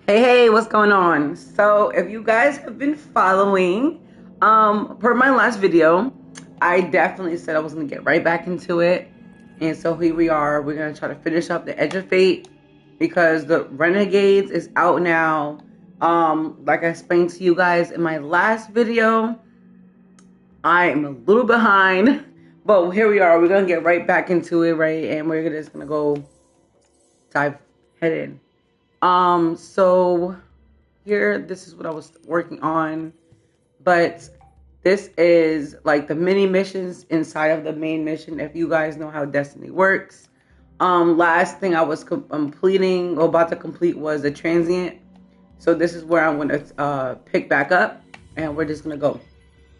Hey, what's going on? So, if you guys have been following, per my last video, I definitely said I was gonna get right back into it. And so here we are. We're gonna try to finish up the Edge of Fate because the Renegades is out now. Like I explained to you guys in my last video, I am a little behind, but here we are. We're gonna get right back into it, right? And we're just gonna go dive head in. So here, this is what I was working on, but this is like the mini missions inside of the main mission. If you guys know how Destiny works, last thing I was completing or about to complete was the Transient. So this is where I'm going to pick back up, and we're just going to go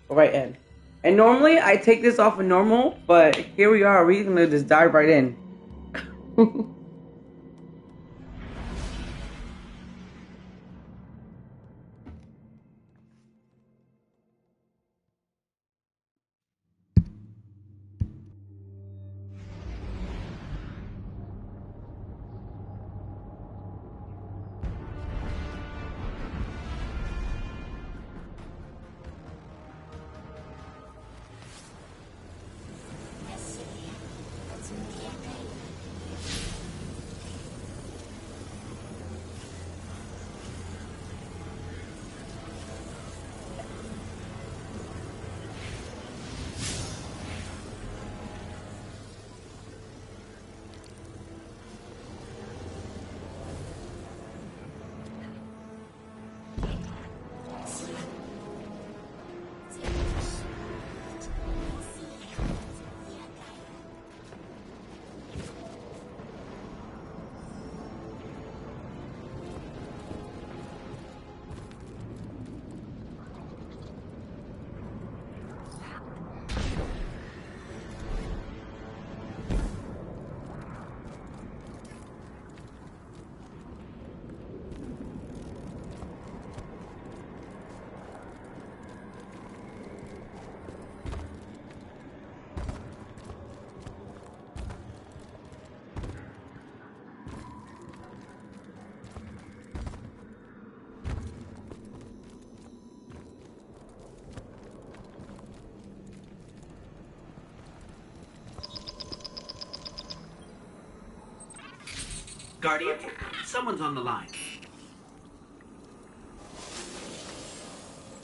right in. And normally I take this off of normal, but here we are. We're going to just dive right in. Guardian, someone's on the line.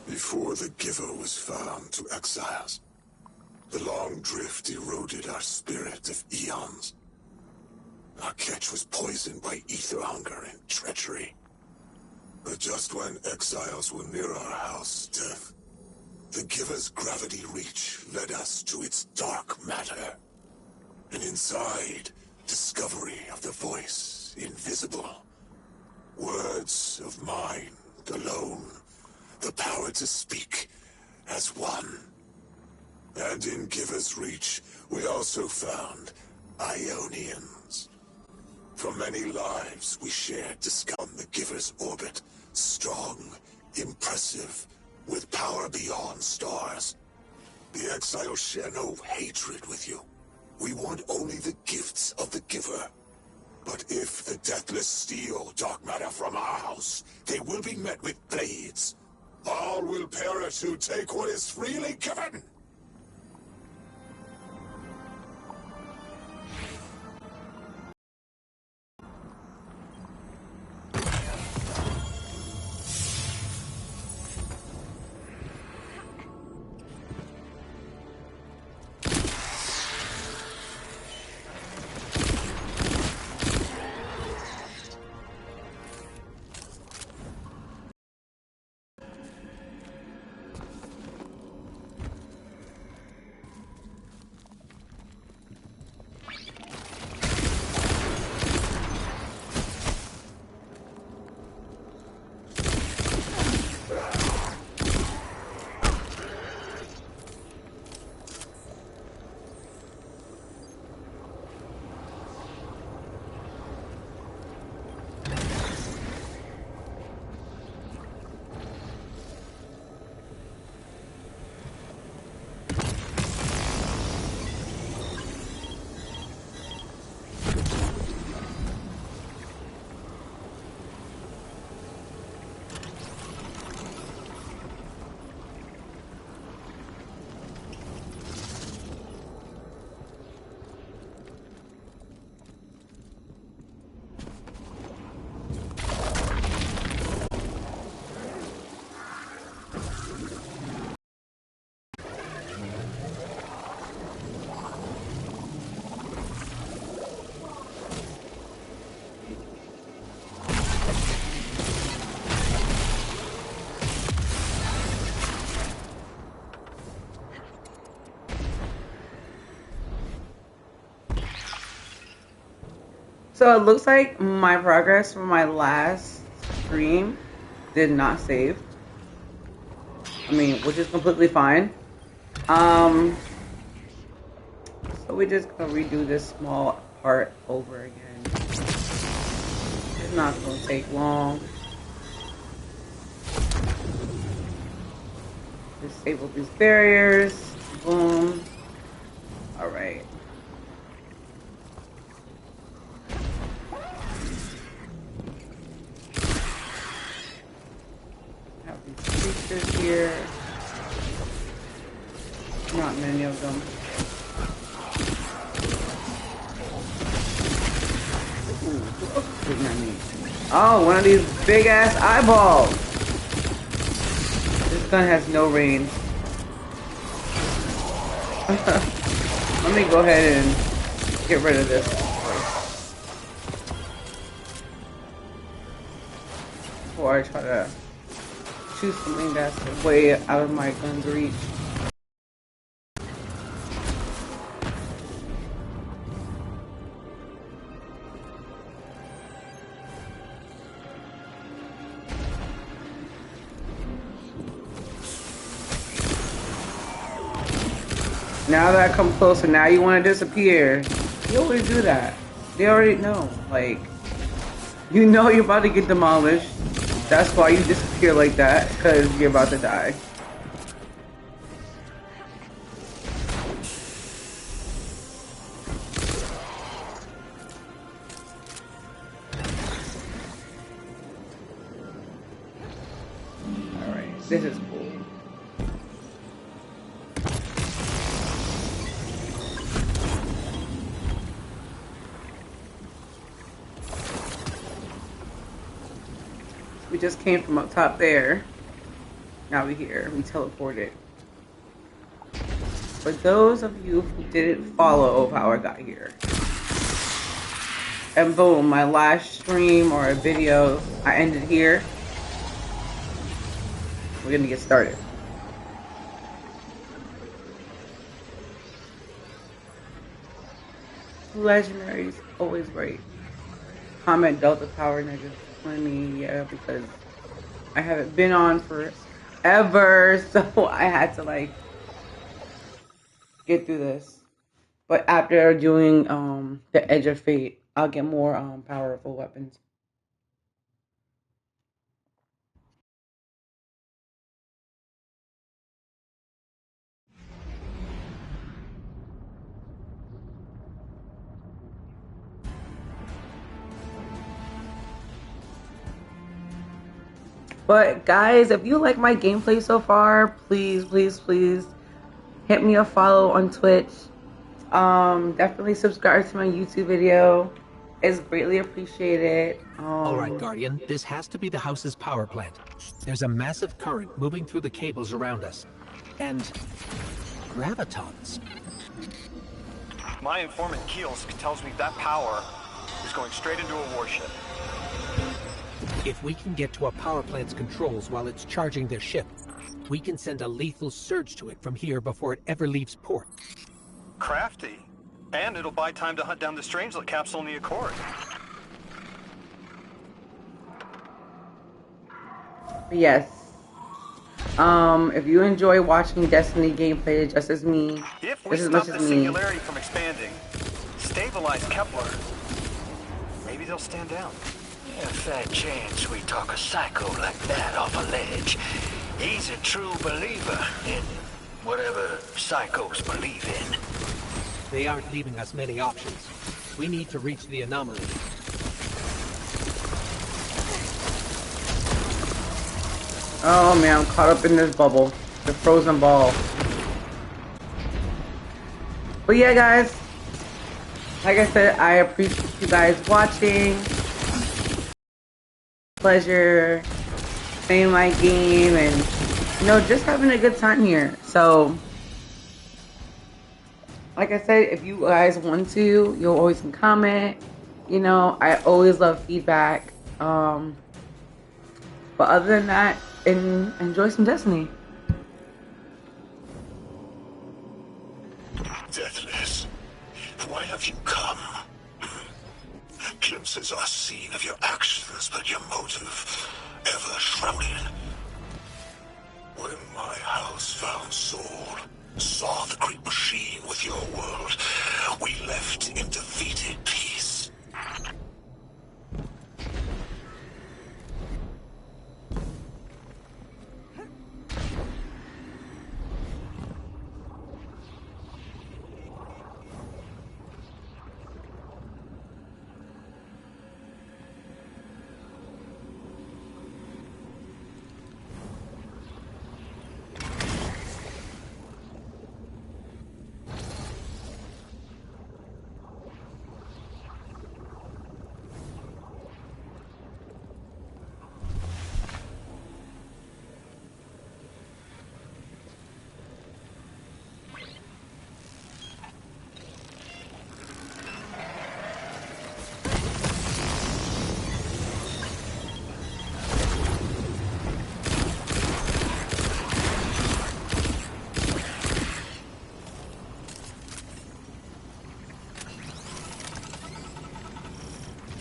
Before the Giver was found to exiles, the long drift eroded our spirit of eons. Our catch was poisoned by ether hunger and treachery. But just when exiles were near our house, death, the Giver's gravity reach led us to its dark matter. And inside, discovery of the voice invisible. Words of mind alone. The power to speak as one. And in Giver's Reach, we also found Ionians. For many lives, we shared discover the Giver's orbit. Strong, impressive, with power beyond stars. The exiles share no hatred with you. We want only the gifts of the Giver. But if the Deathless steal dark matter from our house, they will be met with blades. All will perish who take what is freely given. So it looks like my progress from my last stream did not save. I mean, which is completely fine. So we're just gonna redo this small part over again. It's not gonna take long. Disable these barriers. Boom. All right. Have these creatures here. Not many of them. Ooh, what else is in me? Oh, one of these big ass eyeballs. This gun has no range. Let me go ahead and get rid of this before I try to choose something that's way out of my gun's reach. Now that I come closer, now you want to disappear. You always do that. They already know. Like, you know you're about to get demolished. That's why you disappear like that, because you're about to die. Alright, this is cool. We just came from up top there. Now we're here. We teleported. For those of you who didn't follow how I got here. And boom, my last stream or a video, I ended here. We're gonna get started. Legendaries, always right. Comment Delta Power -20, yeah, because I haven't been on forever, so I had to like get through this. But after doing the Edge of Fate, I'll get more powerful weapons. But guys, if you like my gameplay so far, please, please, please hit me a follow on Twitch. Definitely subscribe to my YouTube video. It's greatly appreciated. All right, Guardian, this has to be the house's power plant. There's a massive current moving through the cables around us. And gravitons. My informant Keels tells me that power is going straight into a warship. If we can get to a power plant's controls while it's charging their ship, we can send a lethal surge to it from here before it ever leaves port. Crafty. And it'll buy time to hunt down the Strangelet capsule in the Accord. Yes. If you enjoy watching Destiny gameplay just as me, If we just as stop much the as me, singularity from expanding, stabilize Kepler, maybe they'll stand down. A fair chance we talk a psycho like that off a ledge. He's a true believer in whatever psychos believe in. They aren't leaving us many options. We need to reach the anomaly. oh man, I'm caught up in this bubble, the frozen ball. But yeah, guys, like I said, I appreciate you guys watching. Pleasure playing my game and just having a good time here. So like I said, if you guys want to, you always can comment. I always love feedback. But other than that, enjoy some Destiny. Deathless, why have you come? Kill witnesses are seen of your actions, but your motive ever shrouded. When my house found Saul, saw the great machine with your world, we left in defeated peace.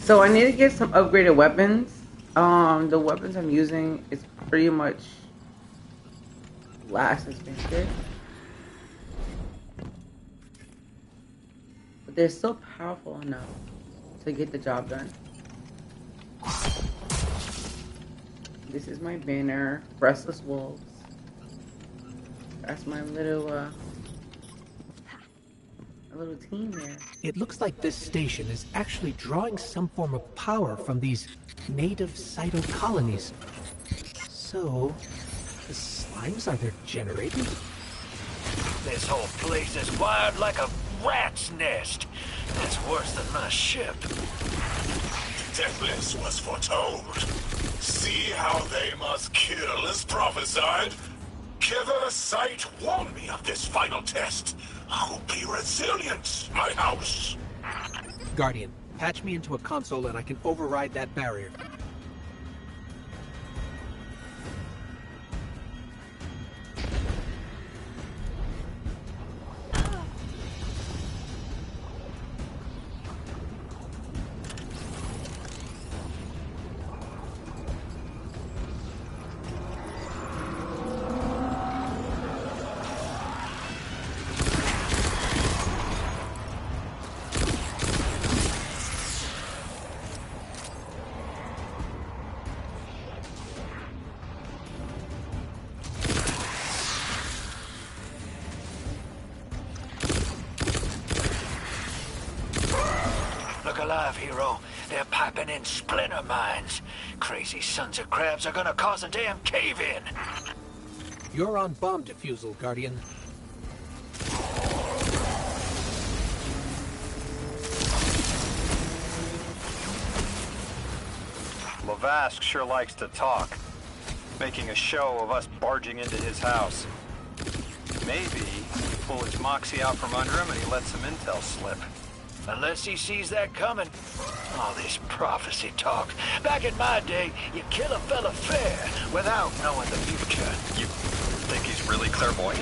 So I need to get some upgraded weapons. The weapons I'm using is pretty much last expensive, but they're still powerful enough to get the job done. This is my banner, Restless Wolves. That's my little team there. It looks like this station is actually drawing some form of power from these native cyto colonies. So, the slimes are their generators? This whole place is wired like a rat's nest. It's worse than my ship. Deathless was foretold. See how they must kill as prophesied. Kiver Sight warned me of this final test. I'll be resilient, my house. Guardian, patch me into a console and I can override that barrier. Look alive, hero. They're piping in splinter mines. Crazy sons of crabs are gonna cause a damn cave-in. You're on bomb defusal, Guardian. Lavask sure likes to talk, making a show of us barging into his house. Maybe we pull his moxie out from under him and he lets some intel slip. Unless he sees that coming. All this prophecy talk. Back in my day, you kill a fella fair without knowing the future. You think he's really clairvoyant?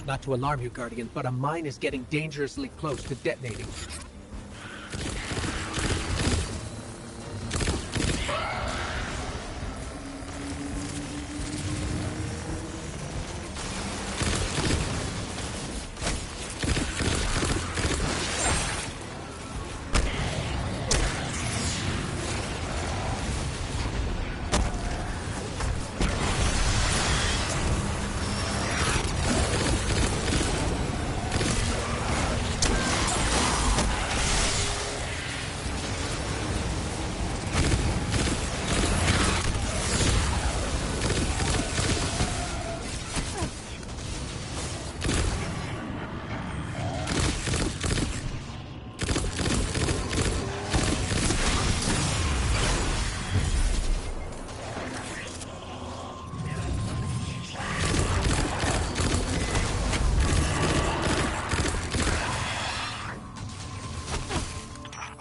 Not to alarm you, Guardian, but a mine is getting dangerously close to detonating.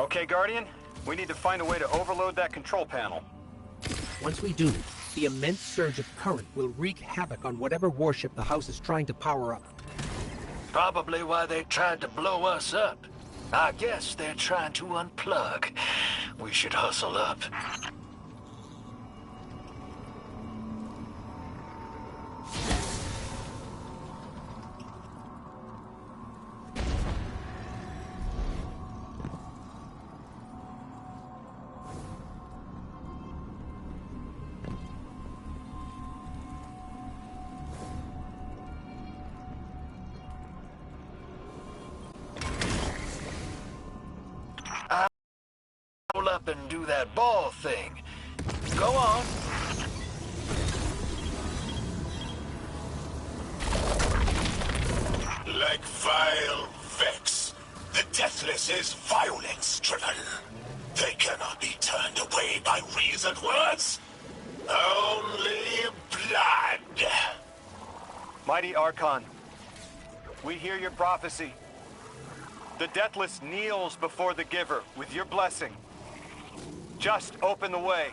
Okay, Guardian? We need to find a way to overload that control panel. Once we do, the immense surge of current will wreak havoc on whatever warship the house is trying to power up. Probably why they tried to blow us up. I guess they're trying to unplug. We should hustle up. Roll up and do that ball thing. Go on. Like vile Vex, the Deathless is violence-driven. They cannot be turned away by reasoned words. Only blood. Mighty Archon, we hear your prophecy. The Deathless kneels before the Giver with your blessing. Just open the way.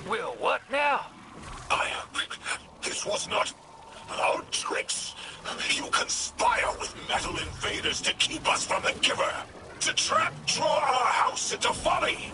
Will what now? This was not our tricks. You conspire with metal invaders to keep us from the Giver. To draw our house into folly.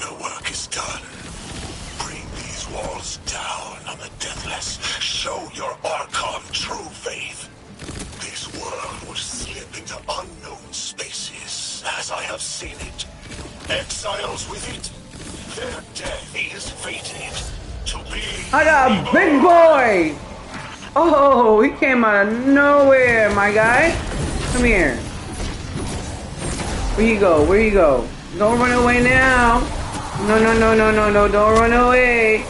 Your work is done. Bring these walls down on the Deathless. Show your Archon true faith. This world will slip into unknown spaces, as I have seen it. Exiles with it. Their death is fated to be... I got a big boy! Oh, he came out of nowhere, my guy. Come here. Where you go? Where you go? Don't run away now. No, no, no, no, no, no. Don't run away.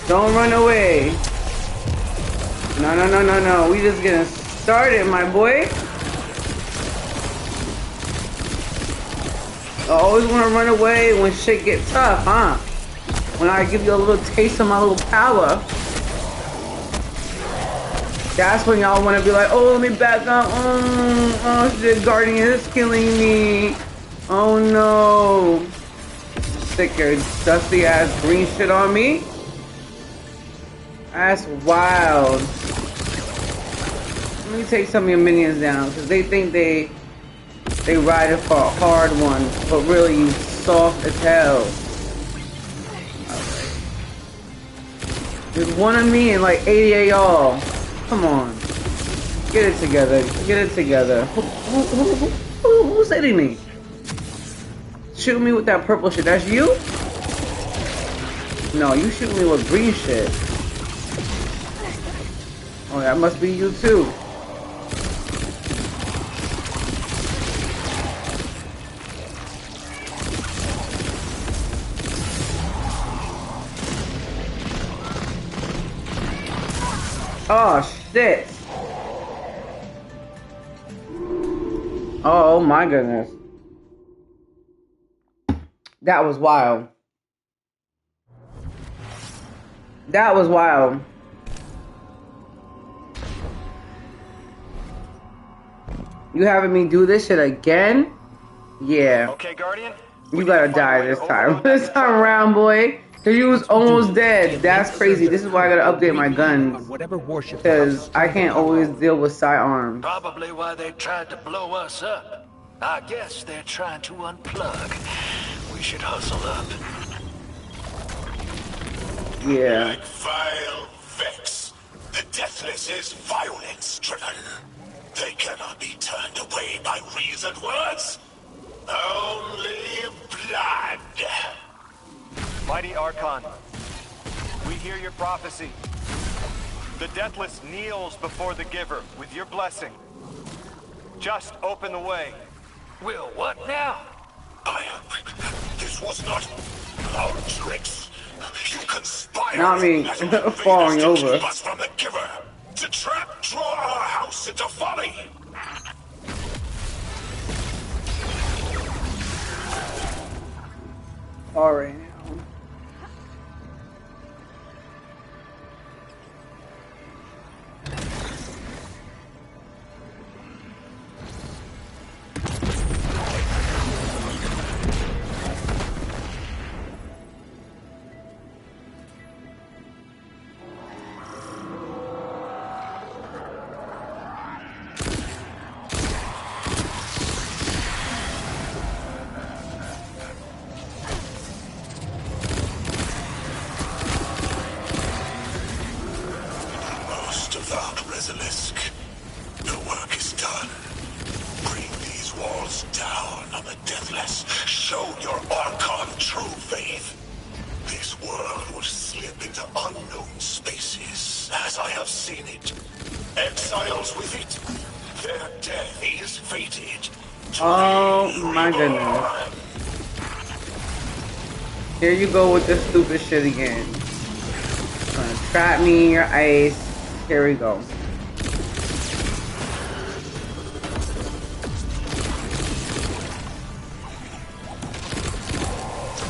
Don't run away. No, no, no, no, no. We just getting started, my boy. I always want to run away when shit gets tough, huh? When I give you a little taste of my little power. That's when y'all want to be like, oh, let me back up. Oh, shit, Guardian is killing me. Oh, no. Stick your dusty ass green shit on me. That's wild. Let me take some of your minions down, because they think they riding for a hard one, but really you soft as hell. Alright. There's one of me and like 80 of y'all. Come on. Get it together. Get it together. Who's hitting me? Shoot me with that purple shit. That's you? No, you shoot me with green shit. Oh, that must be you too. Oh shit. Oh my goodness. That was wild. That was wild. You having me do this shit again? Yeah. Okay, Guardian? You gotta die this time. This time around, boy. Cause you was almost dead. That's crazy. This is why I gotta update my guns. Cause I can't always deal with sidearms. Probably why they tried to blow us up. I guess they're trying to unplug. We should hustle up. Yeah. Like vile Vex, the Deathless is violence-driven. They cannot be turned away by reasoned words. Only blood. Mighty Archon, we hear your prophecy. The Deathless kneels before the Giver with your blessing. Just open the way. Will what now? This was not our tricks. You conspired Not me. as invaders Falling to over. keep us from the Giver, to draw our house into folly. Alright now. Most avowed Resilisk, the work is done. Bring these walls down on the Deathless. Show your Archon true faith. This world will slip into unknown spaces, as I have seen it. Exiles with it. Their death is fated. Oh my goodness. Here you go with this stupid shit again. Trying to trap me in your ice. Here we go.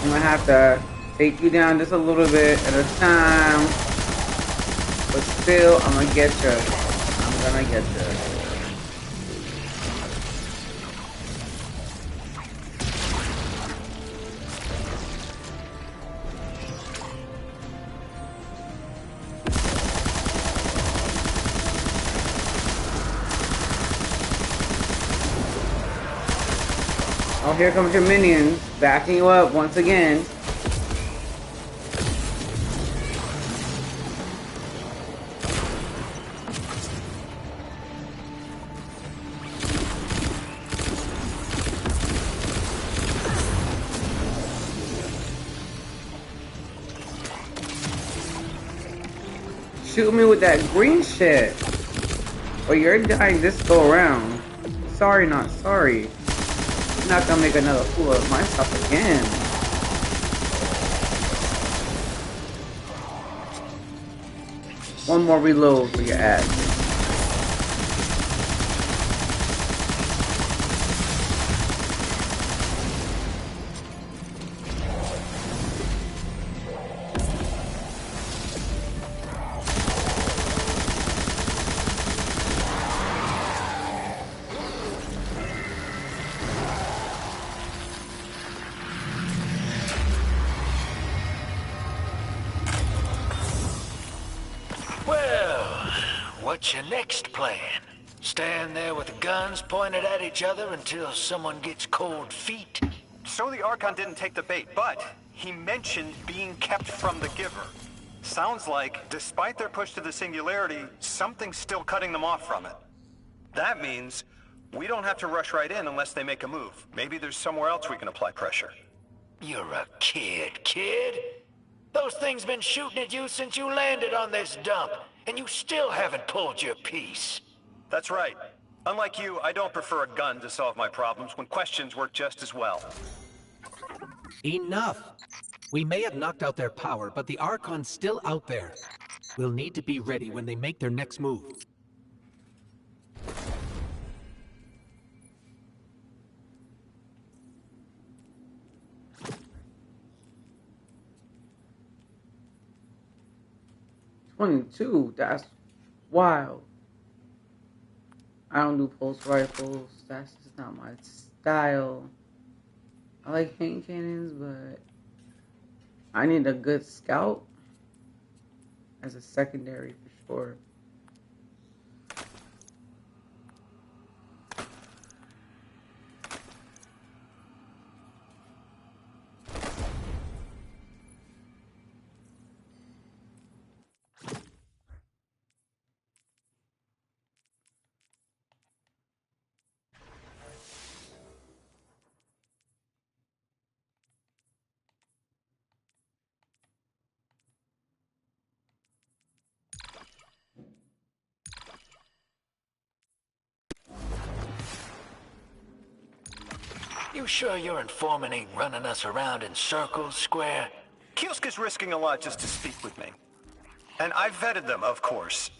I'm gonna have to take you down just a little bit at a time. But still, I'm gonna get you. I'm gonna get you. Oh, here comes your minions, backing you up once again. Shoot me with that green shit. Or you're dying this go around. Sorry, not sorry. I'm not gonna make another fool of myself again. One more reload for your ass. Well, what's your next plan? Stand there with the guns pointed at each other until someone gets cold feet? So the Archon didn't take the bait, but he mentioned being kept from the Giver. Sounds like, despite their push to the Singularity, something's still cutting them off from it. That means we don't have to rush right in unless they make a move. Maybe there's somewhere else we can apply pressure. You're a kid. Those things been shooting at you since you landed on this dump, and you still haven't pulled your piece. That's right. Unlike you, I don't prefer a gun to solve my problems when questions work just as well. Enough! We may have knocked out their power, but the Archon's still out there. We'll need to be ready when they make their next move. 22. That's wild. I don't do pulse rifles. That's just not my style. I like hand cannons, but I need a good scout as a secondary for sure. You sure your informant ain't running us around in circles, Square? Kiosk is risking a lot just to speak with me. And I vetted them, of course.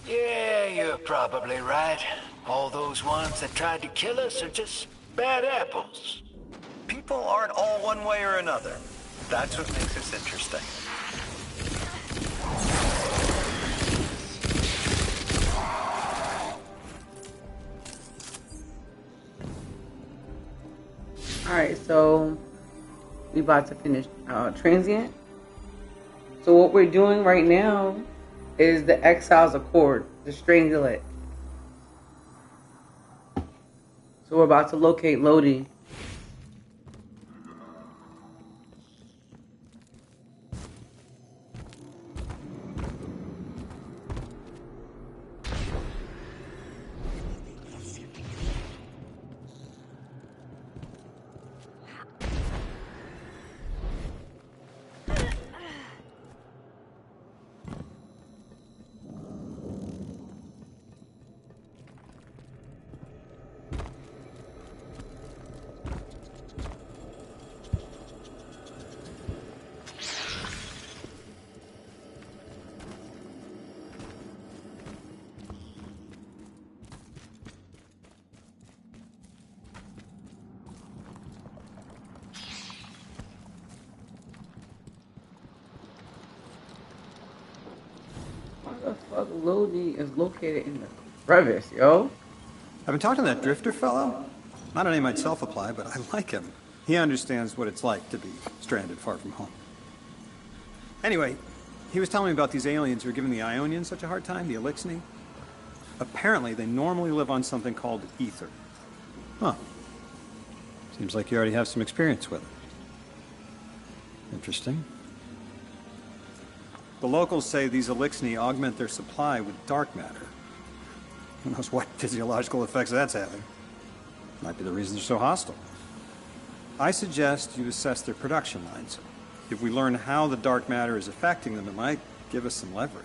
Yeah, you're probably right. All those ones that tried to kill us are just bad apples. People aren't all one way or another. That's what makes this interesting. Alright, so we about to finish Transient. So what we're doing right now is the Exile's Accord, the Strangulet. So we're about to locate Lodi. Why the fuck Lodi is located in the crevice, yo? I've been talking to that drifter fellow. Not a name I'd self-apply, but I like him. He understands what it's like to be stranded far from home. Anyway, he was telling me about these aliens who are giving the Ionians such a hard time, the Elixni. Apparently, they normally live on something called ether. Huh. Seems like you already have some experience with it. Interesting. The locals say these Elixni augment their supply with dark matter. Who knows what physiological effects that's having. Might be the reason they're so hostile. I suggest you assess their production lines. If we learn how the dark matter is affecting them, it might give us some leverage.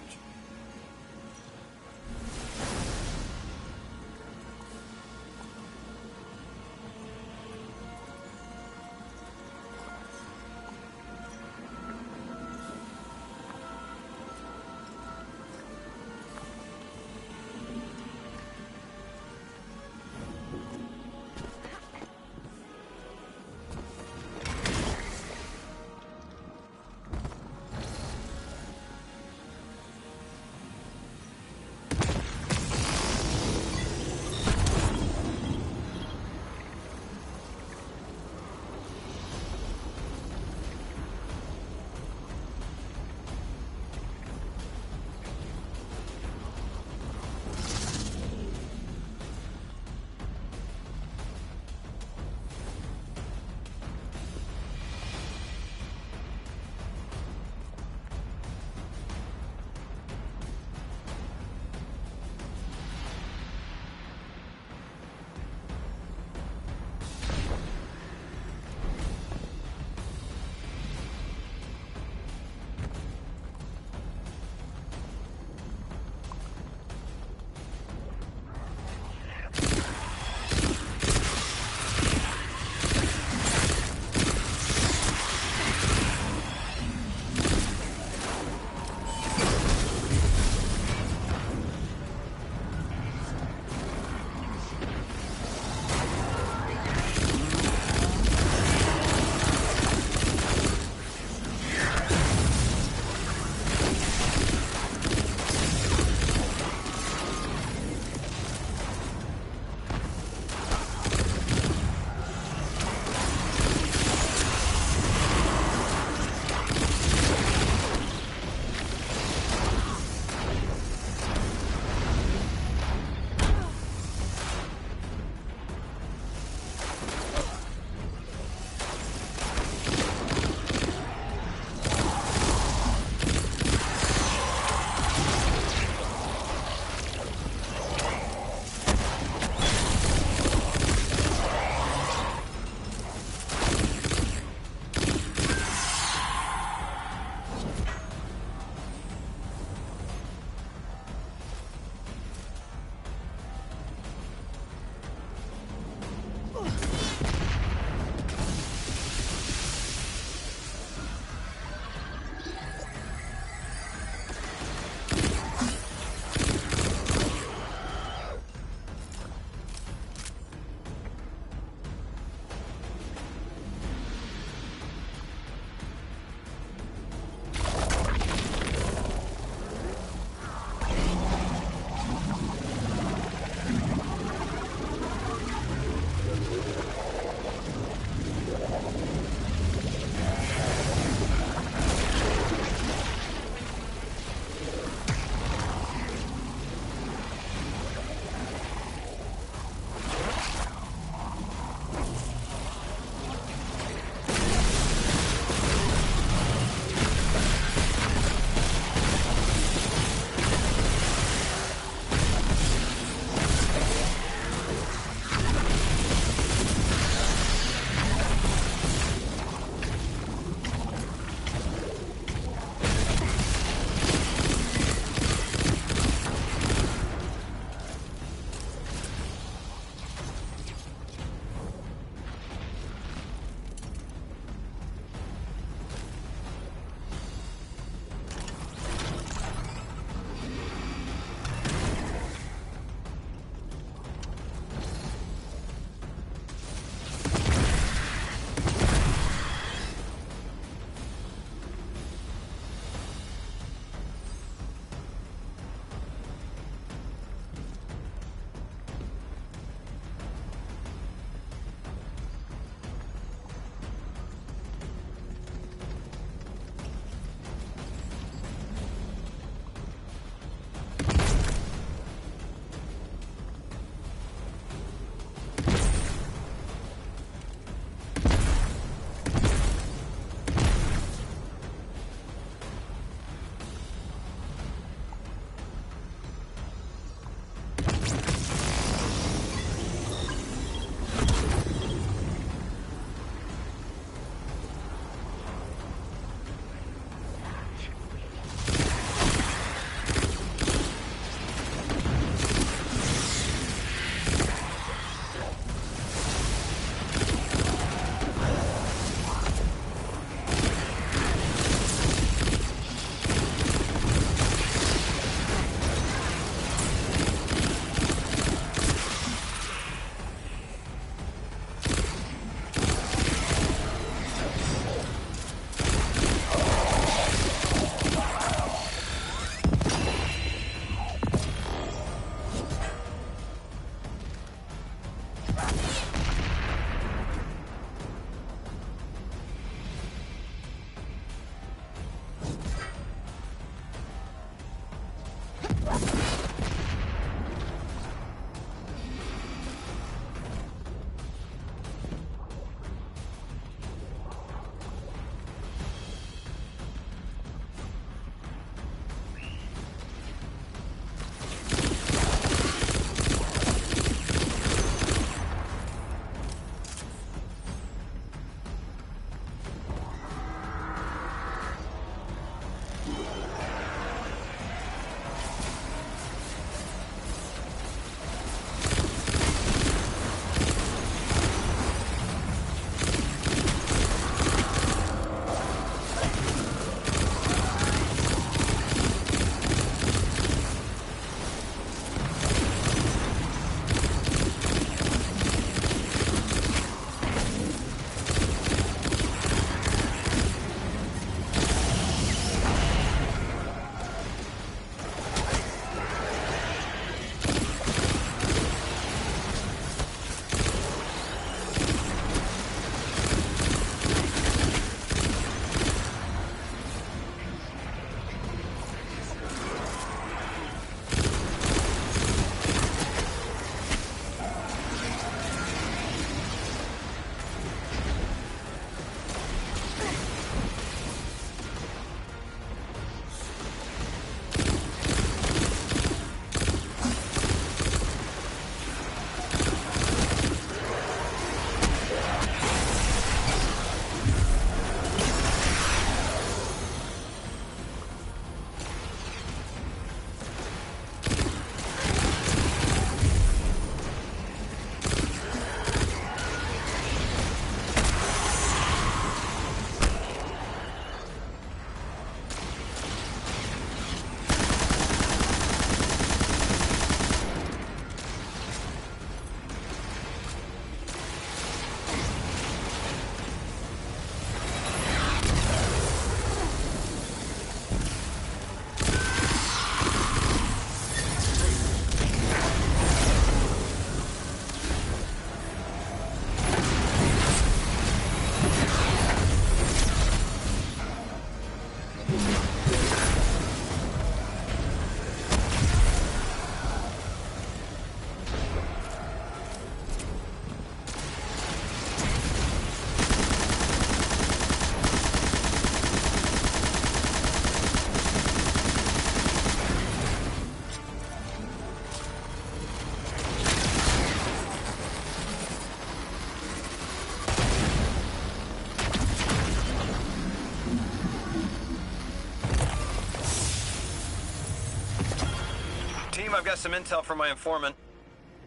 I've got some intel from my informant.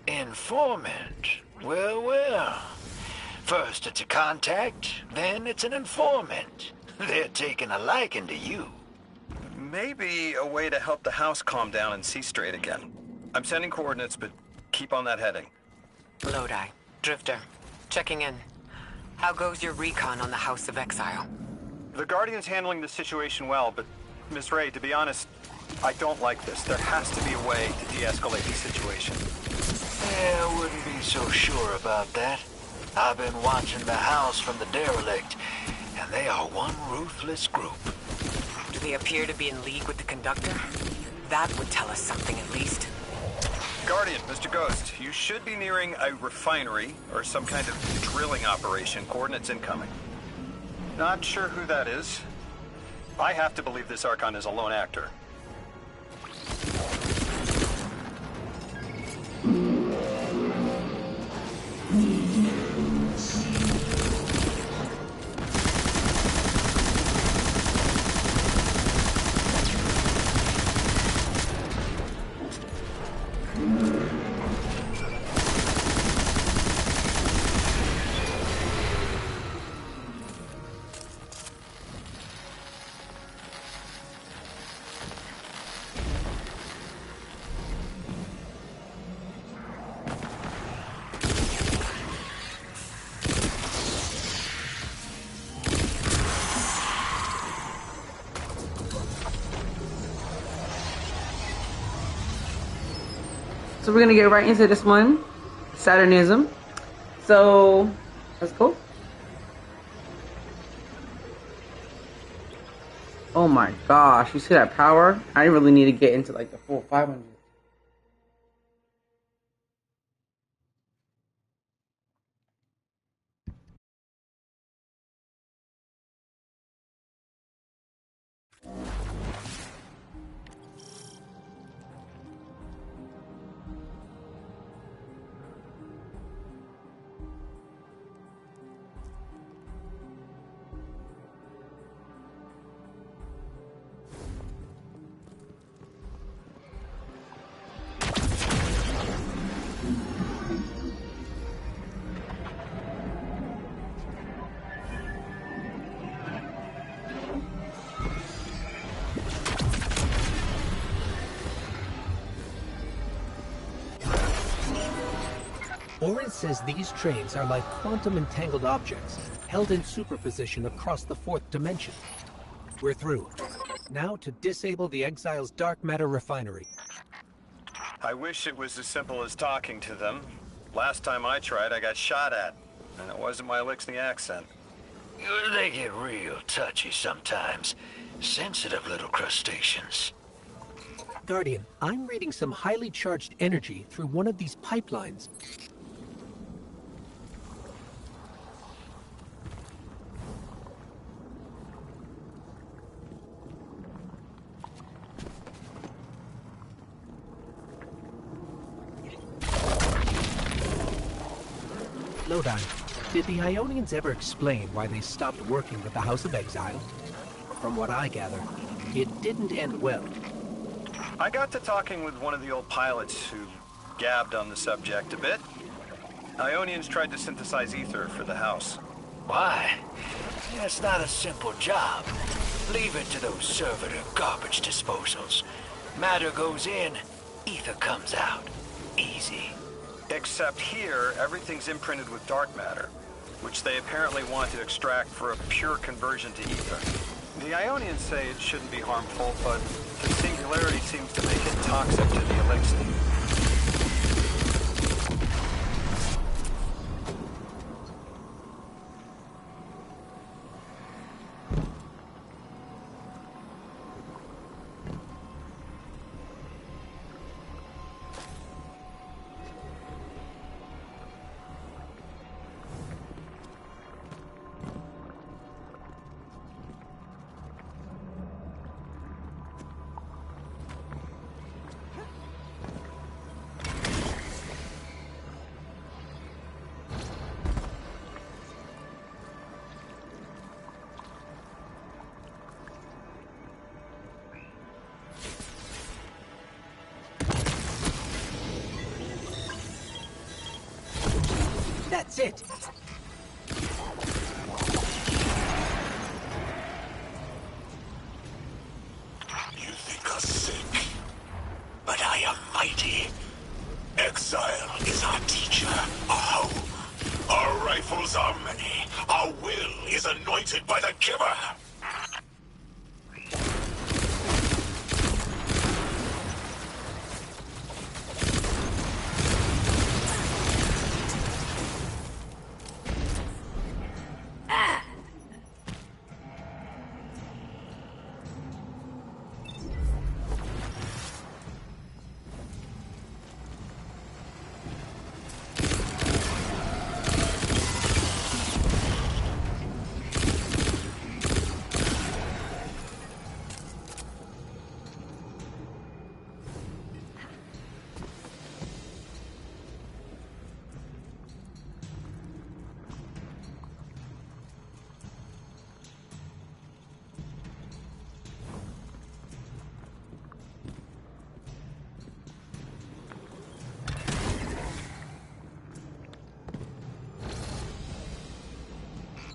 Informant? Well, well. First it's a contact, then it's an informant. They're taking a liking to you. Maybe a way to help the house calm down and see straight again. I'm sending coordinates, but keep on that heading. Lodi, Drifter, checking in. How goes your recon on the House of Exile? The Guardian's handling the situation well, but Miss Ray, to be honest, I don't like this. There has to be a way to de-escalate the situation. Yeah, I wouldn't be so sure about that. I've been watching the house from the derelict, and they are one ruthless group. Do they appear to be in league with the Conductor? That would tell us something at least. Guardian, Mr. Ghost, you should be nearing a refinery or some kind of drilling operation. Coordinates incoming. Not sure who that is. I have to believe this Archon is a lone actor. So we're gonna get right into this one, Saturnism. So let's go. Oh my gosh, you see that power? I really need to get into like the full 500. Orin says these trains are like quantum-entangled objects, held in superposition across the fourth dimension. We're through. Now to disable the Exile's dark matter refinery. I wish it was as simple as talking to them. Last time I tried, I got shot at. And it wasn't my Elixir accent. They get real touchy sometimes. Sensitive little crustaceans. Guardian, I'm reading some highly charged energy through one of these pipelines. Lodi, did the Ionians ever explain why they stopped working with the House of Exile? From what I gather, it didn't end well. I got to talking with one of the old pilots who gabbed on the subject a bit. Ionians tried to synthesize ether for the house. Why? That's not a simple job. Leave it to those servitor garbage disposals. Matter goes in, ether comes out. Easy. Except here, everything's imprinted with dark matter, which they apparently want to extract for a pure conversion to ether. The Ionians say it shouldn't be harmful, but the singularity seems to make it toxic to the elixir. That's it. You think us sick, but I am mighty. Exile is our teacher, our home. Our rifles are many. Our will is anointed by the giver.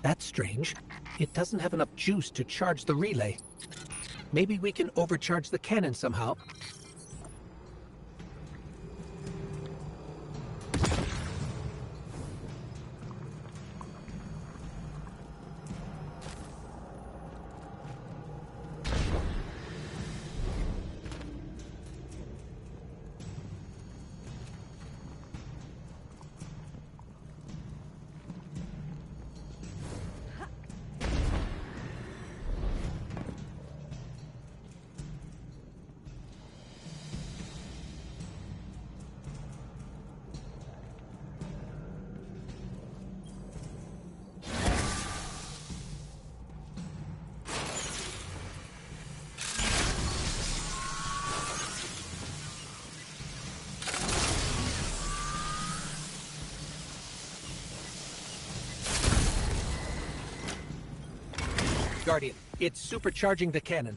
That's strange. It doesn't have enough juice to charge the relay. Maybe we can overcharge the cannon somehow. Guardian, it's supercharging the cannon.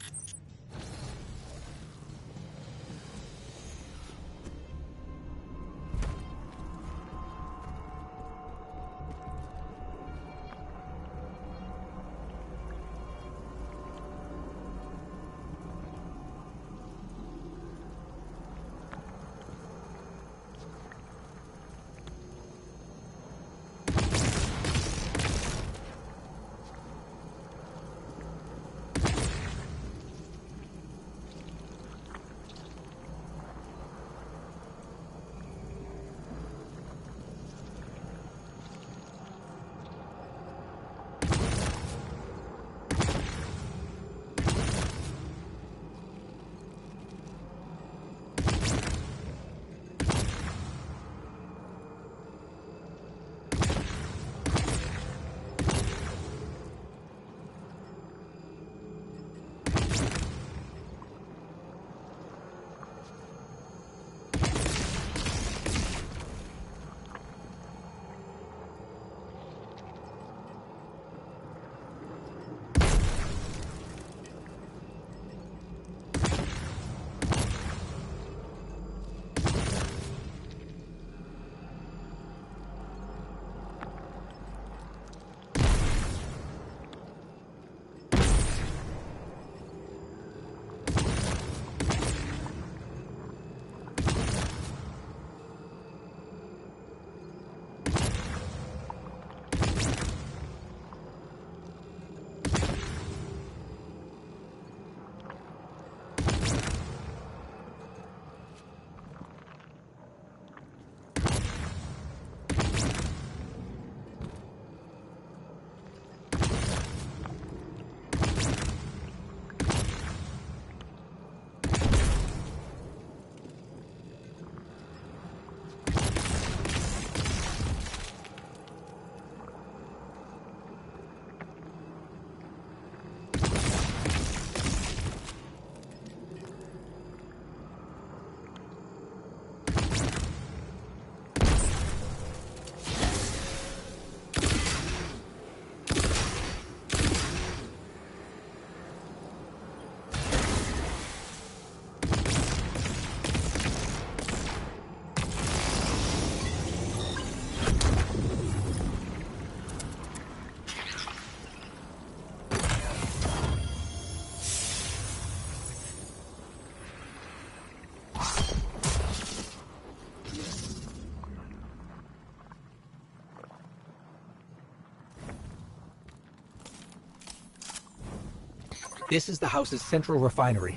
This is the house's central refinery.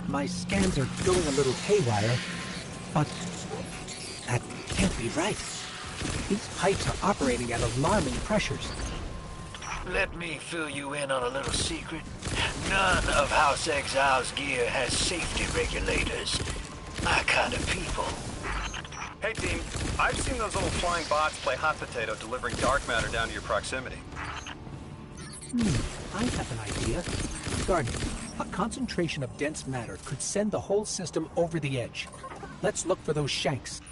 My scans are going a little haywire, but that can't be right. These pipes are operating at alarming pressures. Let me fill you in on a little secret. None of House Exile's gear has safety regulators. My kind of people. Hey team, I've seen those little flying bots play hot potato delivering dark matter down to your proximity. I have an idea. Guardian, a concentration of dense matter could send the whole system over the edge. Let's look for those shanks.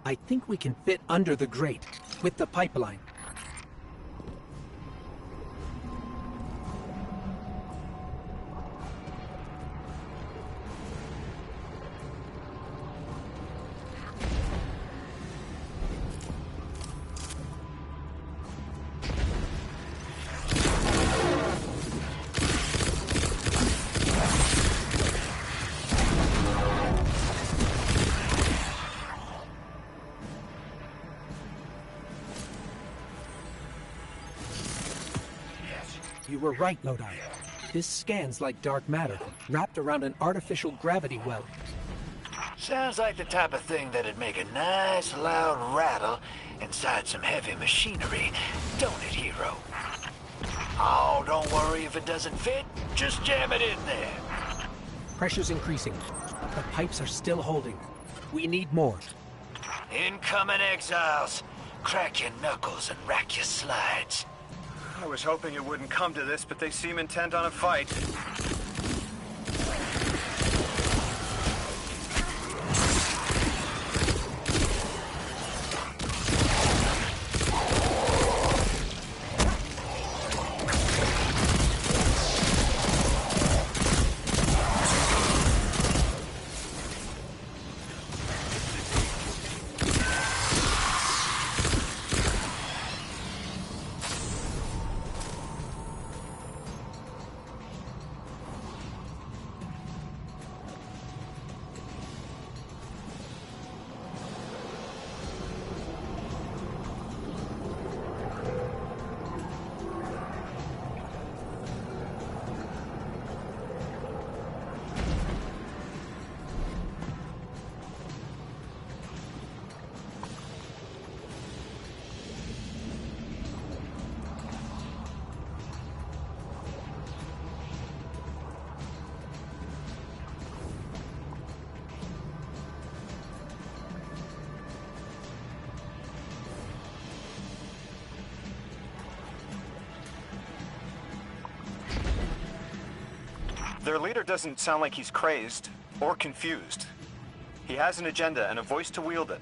I think we can fit under the grate, with the pipeline. You were right, Lodi. This scans like dark matter, wrapped around an artificial gravity well. Sounds like the type of thing that'd make a nice loud rattle inside some heavy machinery, don't it, hero? Oh, don't worry if it doesn't fit. Just jam it in there. Pressure's increasing. The pipes are still holding. We need more. Incoming exiles. Crack your knuckles and rack your slides. I was hoping it wouldn't come to this, but they seem intent on a fight. Their leader doesn't sound like he's crazed or confused. He has an agenda and a voice to wield it.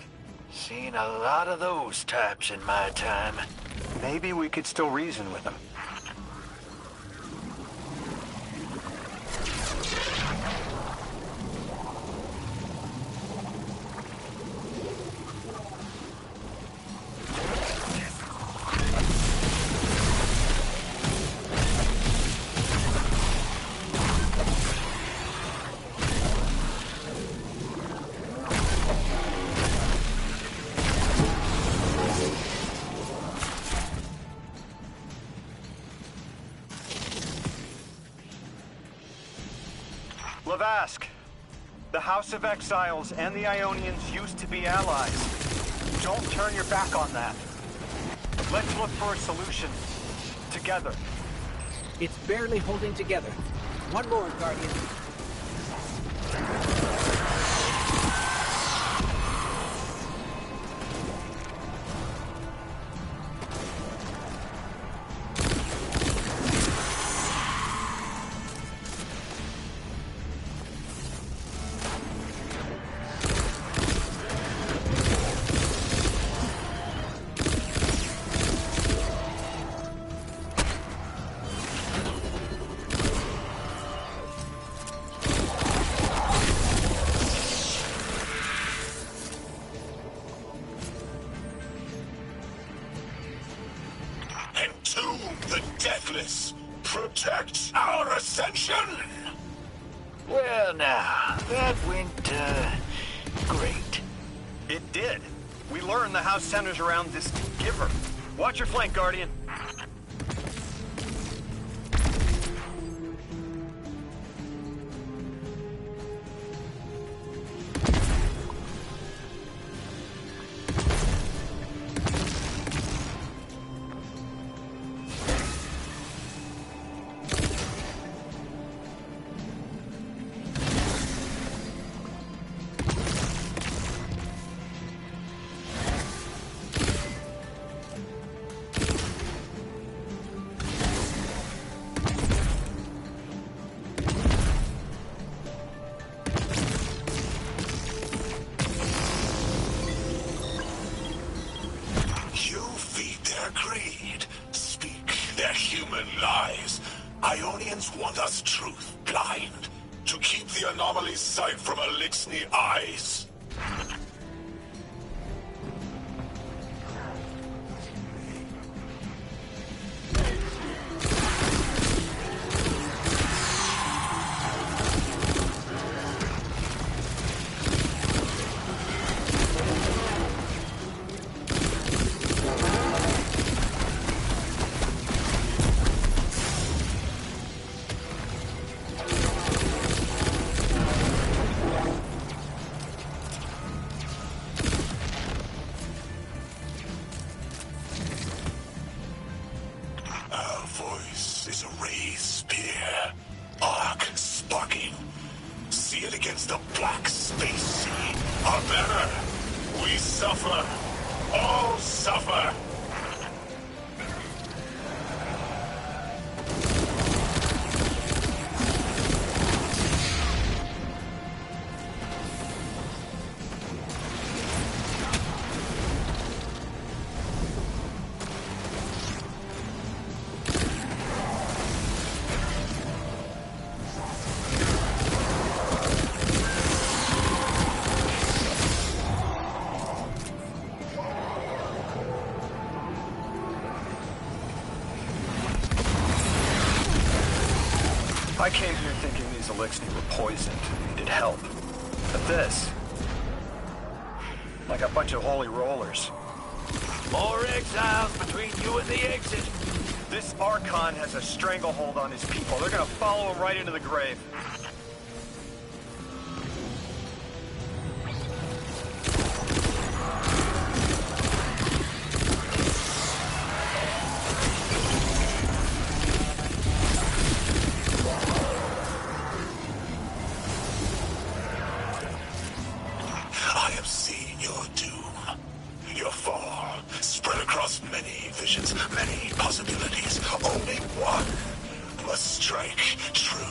Seen a lot of those types in my time. Maybe we could still reason with him. Lavask, the House of Exiles and the Ionians used to be allies. Don't turn your back on that. Let's look for a solution. Together. It's barely holding together. One more, Guardian. Well, now, that went, great. It did. We learned the house centers around this giver. Watch your flank, Guardian. You feed their greed, speak their human lies. Ionians want us truth blind, to keep the anomaly's sight from Elixni eyes. Our voice is a raised spear, arc sparking. See it against the black space sea. Our banner. We suffer. All suffer. I came here thinking these Elixni were poisoned and needed help. But this... like a bunch of holy rollers. More exiles between you and the exit. This Archon has a stranglehold on his people. They're gonna follow him right into the grave. I have seen your doom, your fall, spread across many visions, many possibilities. Only one must strike true.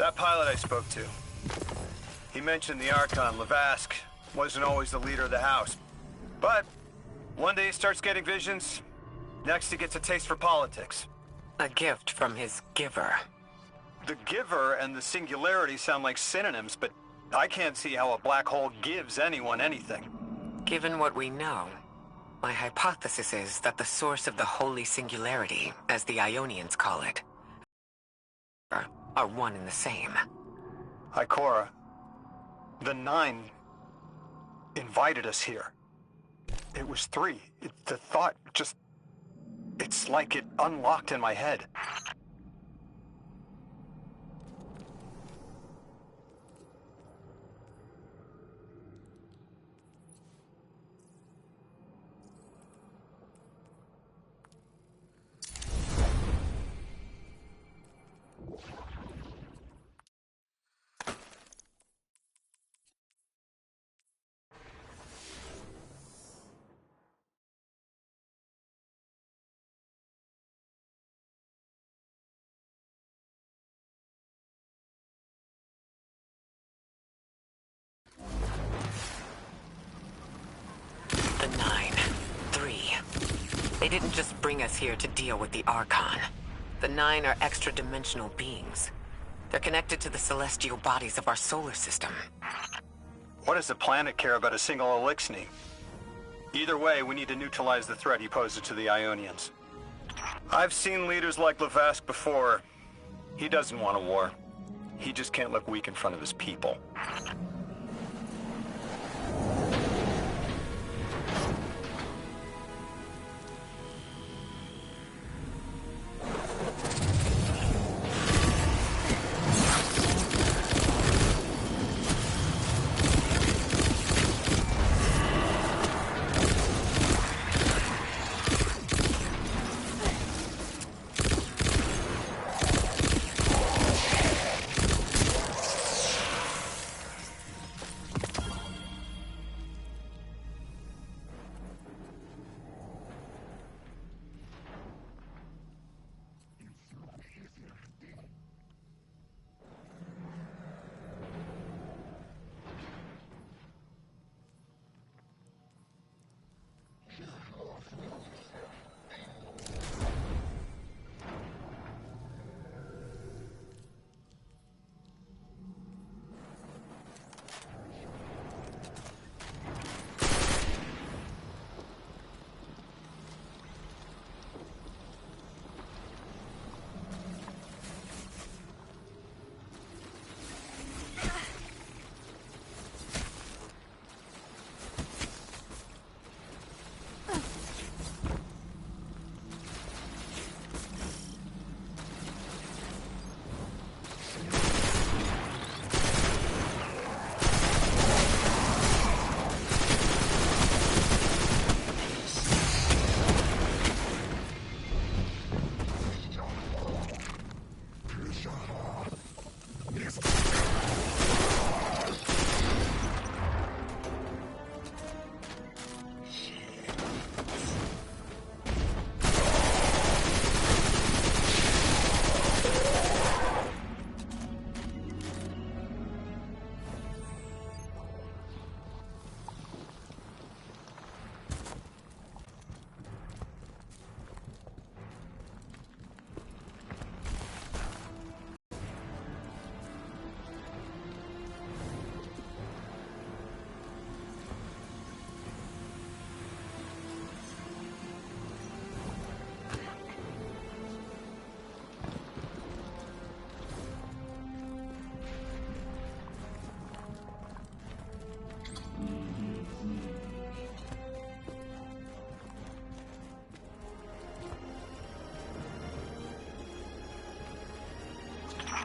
That pilot I spoke to. He mentioned the Archon, Lavask, wasn't always the leader of the house. But one day he starts getting visions, next he gets a taste for politics. A gift from his giver. The giver and the singularity sound like synonyms, but I can't see how a black hole gives anyone anything. Given what we know, my hypothesis is that the source of the holy singularity, as the Ionians call it, are one and the same. Ikora, the Nine invited us here. It was 3. The thought just... It's like it unlocked in my head. The 9. 3. They didn't just bring us here to deal with the Archon. The 9 are extra-dimensional beings. They're connected to the celestial bodies of our solar system. What does the planet care about a single Elixni? Either way, we need to neutralize the threat he poses to the Ionians. I've seen leaders like Lavask before. He doesn't want a war. He just can't look weak in front of his people.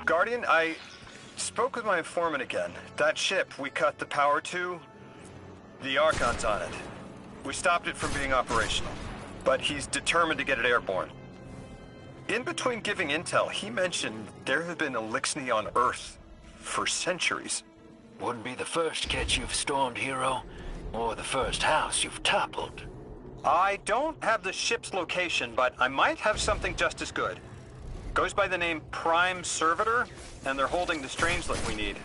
Guardian, I spoke with my informant again. That ship we cut the power to, the Archon's on it. We stopped it from being operational, but he's determined to get it airborne. In between giving intel, he mentioned there have been Elixni on Earth for centuries. Wouldn't be the first catch you've stormed, Hero, or the first house you've toppled. I don't have the ship's location, but I might have something just as good. Goes by the name Prime Servitor, and they're holding the strangelet we need.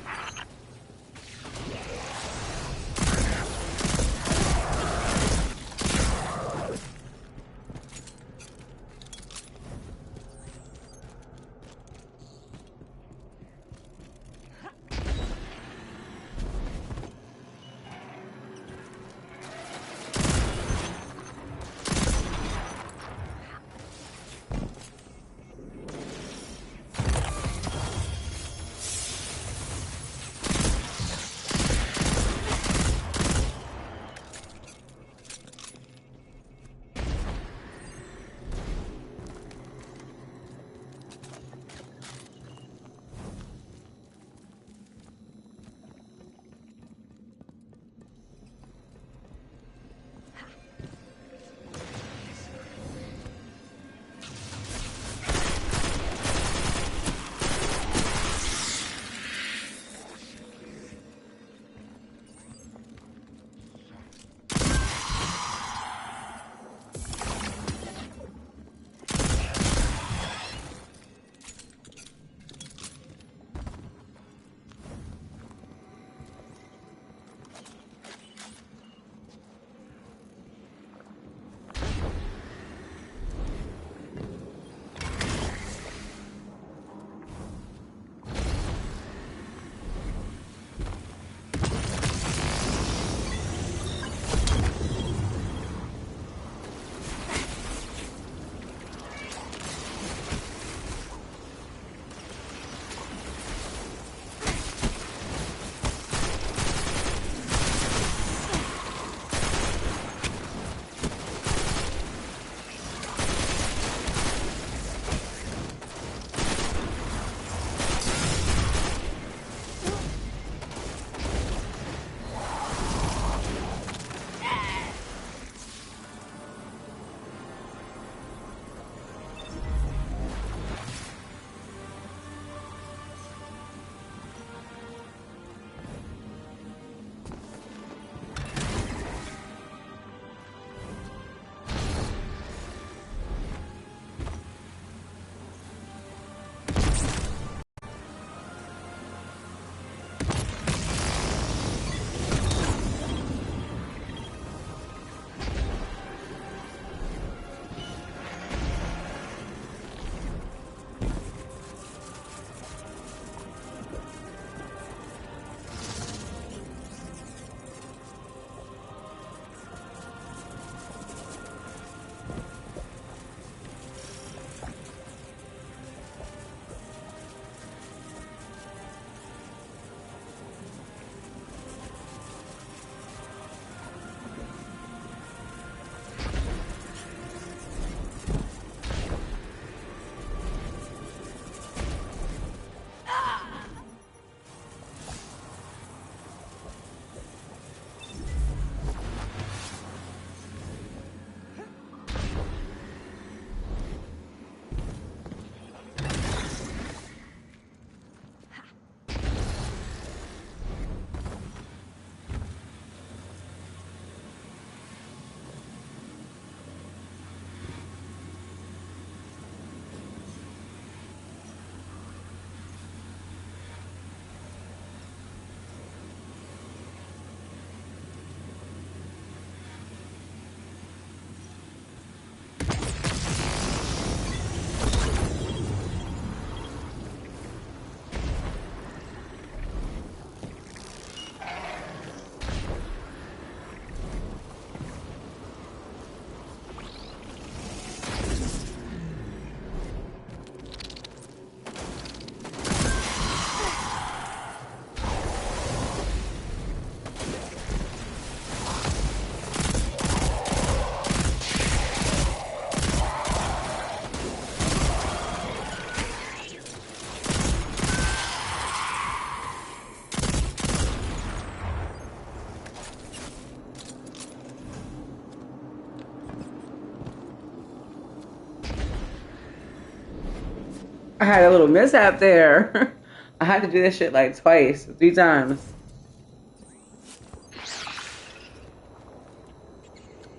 I had a little mishap there. I had to do this shit like twice, 3 times.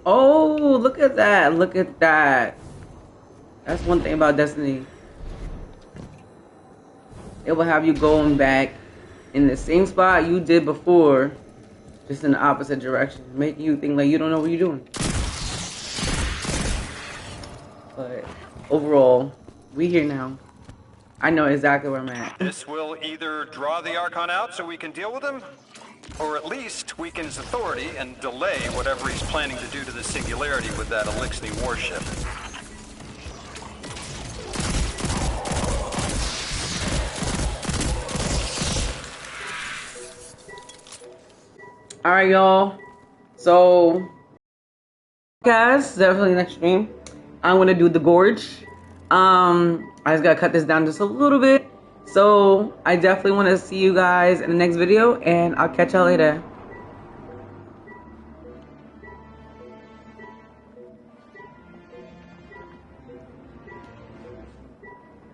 Oh, look at that. Look at that. That's one thing about Destiny. it will have you going back in the same spot you did before, just in the opposite direction, making you think like you don't know what you're doing. But overall, we here now. I know exactly where I'm at. This will either draw the Archon out so we can deal with him, or at least weaken his authority and delay whatever he's planning to do to the Singularity with that Elixni warship. Alright, y'all. So, guys, definitely next stream, I'm gonna do the gorge. I just gotta cut this down just a little bit. So I definitely want to see you guys in the next video, and I'll catch y'all later.